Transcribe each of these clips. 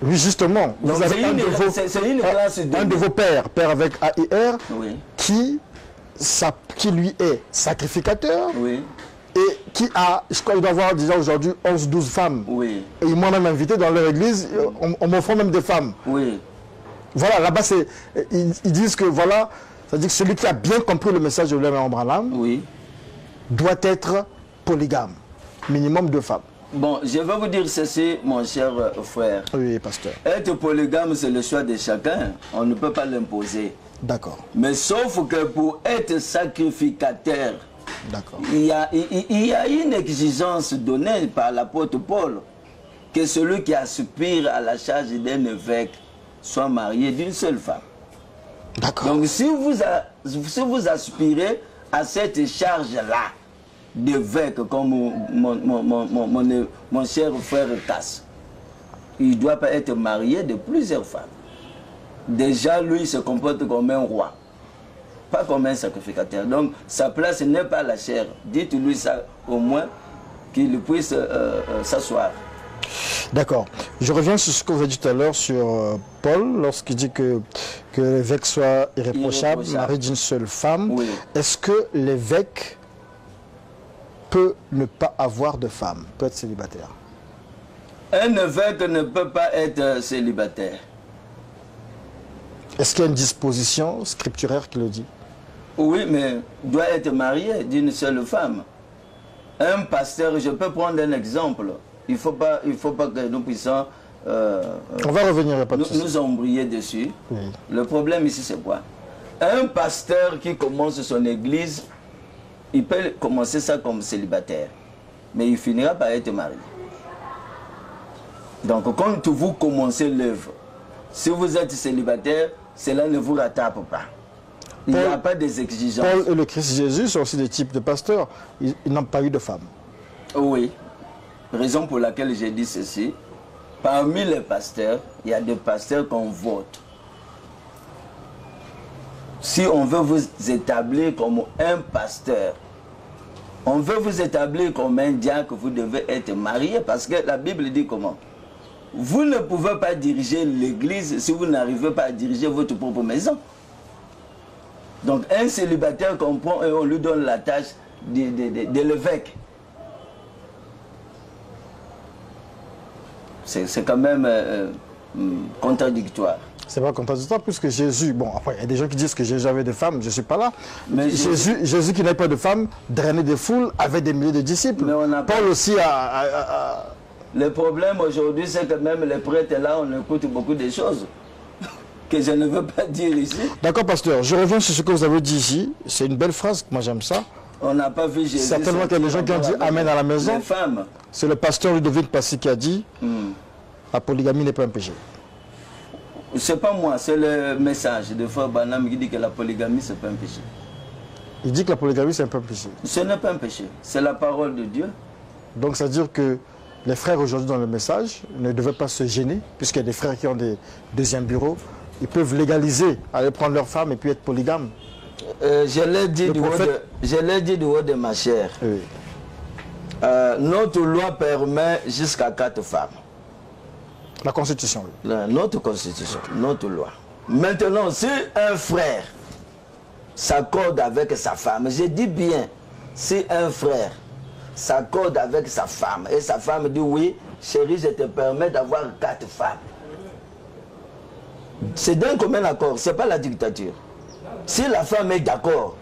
Oui, justement. Donc Vous avez c'est une classe de... un de vos pères, père avec AIR, Oui. qui lui est sacrificateur. Oui. Et qui a, je crois qu'il doit avoir déjà aujourd'hui 11-12 femmes. Oui. Et ils m'ont même invité dans leur église, on m'offre même des femmes. Oui. Voilà, là-bas, ils disent que voilà, c'est-à-dire que celui qui a bien compris le message de William Branham Oui. doit être polygame, minimum 2 femmes. Bon, je vais vous dire ceci, mon cher frère. Oui, pasteur. Être polygame, c'est le choix de chacun. On ne peut pas l'imposer. D'accord. Mais sauf que pour être sacrificateur, D'accord. il y a une exigence donnée par l'apôtre Paul, que celui qui aspire à la charge d'un évêque soit marié d'une seule femme. D'accord. Donc si vous aspirez à cette charge-là d'évêque, comme mon cher frère Casse, il ne doit pas être marié de plusieurs femmes. Déjà, lui, il se comporte comme un roi, pas comme un sacrificateur. Donc, sa place n'est pas la chair. Dites-lui ça au moins, qu'il puisse s'asseoir. D'accord. Je reviens sur ce que vous avez dit tout à l'heure sur Paul, lorsqu'il dit que l'évêque soit irréprochable, marié d'une seule femme. Oui. Est-ce que l'évêque peut ne pas avoir de femme, peut être célibataire? Un évêque ne peut pas être célibataire. Est-ce qu'il y a une disposition scripturaire qui le dit? Oui, mais doit être marié d'une seule femme. Un pasteur, je peux prendre un exemple. Il faut pas que nous puissions on va revenir, pas de souci. nous embrayer dessus. Oui. Le problème ici, c'est quoi? Un pasteur qui commence son église, il peut commencer ça comme célibataire, mais il finira par être marié. Donc, quand vous commencez l'œuvre, si vous êtes célibataire, cela ne vous rattrape pas. Il n'y a pas des exigences. Paul et le Christ Jésus sont aussi des types de pasteurs. Ils n'ont pas eu de femmes. Oui. Raison pour laquelle j'ai dit ceci. Parmi les pasteurs, il y a des pasteurs qu'on vote. Si on veut vous établir comme un pasteur, on veut vous établir comme un diacre, vous devez être marié, parce que la Bible dit comment? Vous ne pouvez pas diriger l'église si vous n'arrivez pas à diriger votre propre maison. Donc un célibataire qu'on prend et on lui donne la tâche de l'évêque. C'est quand même contradictoire. C'est pas contradictoire puisque Jésus, bon après il y a des gens qui disent que Jésus avait des femmes, je ne suis pas là. Mais Jésus qui n'avait pas de femmes, drainait des foules, avait des milliers de disciples. Paul aussi a... Le problème aujourd'hui, c'est que même les prêtres là, on écoute beaucoup de choses que je ne veux pas dire ici. D'accord, pasteur, je reviens sur ce que vous avez dit ici. C'est une belle phrase, moi j'aime ça. On n'a pas vu Jésus. Certainement qu'il y a des gens qui ont dit Amen à la maison. C'est le pasteur Ludovic Passy qui a dit la polygamie n'est pas un péché. C'est pas moi, c'est le message de Frère Branham qui dit que la polygamie c'est pas un péché. Il dit que la polygamie c'est pas un péché. Ce n'est pas un péché, c'est la parole de Dieu. Donc ça veut dire que les frères aujourd'hui dans le message ne devaient pas se gêner, puisqu'il y a des frères qui ont des deuxièmes bureaux, ils peuvent légaliser, aller prendre leur femme et puis être polygames. Je l'ai dit du haut de ma chair. Oui. Notre loi permet jusqu'à 4 femmes. La Constitution. Oui. Notre Constitution, notre loi. Maintenant, si un frère s'accorde avec sa femme, je dis bien, si un frère s'accorde avec sa femme et sa femme dit oui, chérie, je te permets d'avoir 4 femmes. C'est d'un commun accord, ce n'est pas la dictature. Si la femme est d'accord,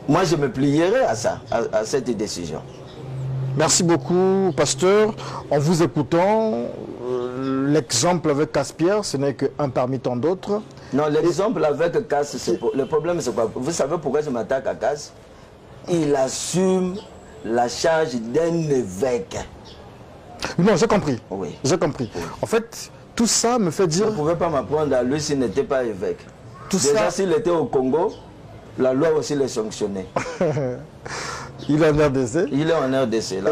moi je me plierai à ça, à cette décision. Merci beaucoup, pasteur. En vous écoutant, l'exemple avec Casse-Pierre, ce n'est qu'un parmi tant d'autres. Non, l'exemple avec Casse, le problème c'est quoi? Vous savez pourquoi je m'attaque à Casse? Il assume la charge d'un évêque. Non, j'ai compris. Oui. J'ai compris. Oui. En fait, tout ça me fait dire... Vous ne pouvez pas m'apprendre à lui s'il n'était pas évêque. Déjà, s'il était au Congo, la loi aussi le sanctionnait. Il est en RDC. Il est en RDC. Là.